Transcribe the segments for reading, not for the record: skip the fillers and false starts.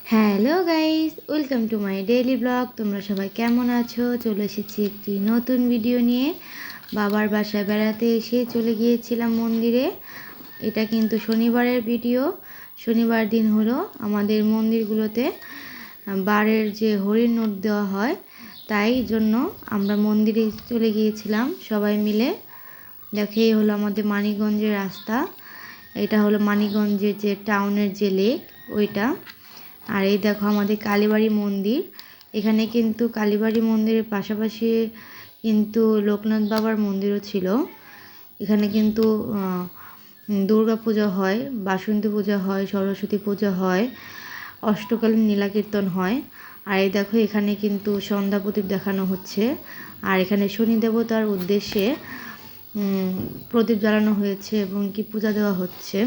Hello guys, welcome to my daily blog. তোমরা সবাই কেমন আছো? চলে এসেছি একটি নতুন ভিডিও নিয়ে। বাবার বাসায় বেড়াতে এসে চলে গিয়েছিলাম মন্দিরে। এটা কিন্তু শনিবারের ভিডিও। শনিবার দিন হলো আমাদের মন্দিরগুলোতে বারের যে হরিণ নোট দেওয়া হয়, তাই জন্য আমরা মন্দিরে চলে গিয়েছিলাম সবাই মিলে। দেখো, এই হলো আমাদের মানিকগঞ্জের রাস্তা। এটা হলো মানিকগঞ্জের যে টাউনের যে লেক, ওইটা। আর এই দেখো আমাদের কালীবাড়ি মন্দির। এখানে কিন্তু কালীবাড়ি মন্দিরের পাশাপাশি কিন্তু লোকনাথ বাবার মন্দিরও ছিল। এখানে কিন্তু দুর্গা পূজা হয়, বাসন্তী পূজা হয়, সরস্বতী পূজা হয়, অষ্টকালীন নীলাকীর্তন হয়। আর এই দেখো এখানে কিন্তু সন্ধ্যা প্রদীপ দেখানো হচ্ছে। আর এখানে শনি দেবতার উদ্দেশ্যে প্রদীপ জ্বালানো হয়েছে এবং কি পূজা দেওয়া হচ্ছে।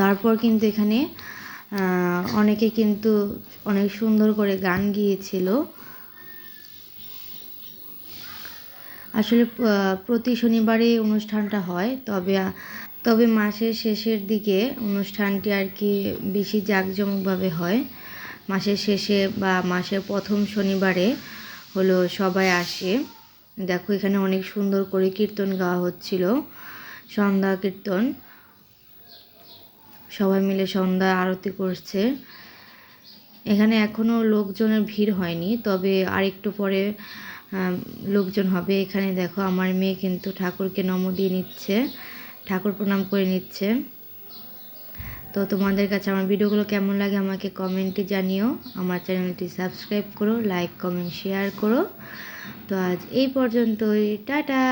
তারপর কিন্তু এখানে অনেকে কিন্তু অনেক সুন্দর করে গান গিয়েছিল। আসলে প্রতি শনিবারে অনুষ্ঠানটা হয়, তবে মাসের শেষের দিকে অনুষ্ঠানটি আর কি বেশি জাঁকজমকভাবে হয়। মাসের শেষে বা মাসের প্রথম শনিবারে হলো সবাই আসে। দেখো এখানে অনেক সুন্দর করে কীর্তন গাওয়া হচ্ছিল, সন্ধ্যা কীর্তন। সবাই মিলে সন্ধ্যা আরতি করছে। এখানে এখনও লোকজনের ভিড় হয়নি, তবে আর একটু পরে লোকজন হবে। এখানে দেখো আমার মেয়ে কিন্তু ঠাকুরকে নমো দিয়ে নিচ্ছে, ঠাকুর প্রণাম করে নিচ্ছে। তো তোমাদের কাছে আমার ভিডিওগুলো কেমন লাগে আমাকে কমেন্টে জানিও। আমার চ্যানেলটি সাবস্ক্রাইব করো, লাইক কমেন্ট শেয়ার করো। তো আজ এই পর্যন্তই, টাটা।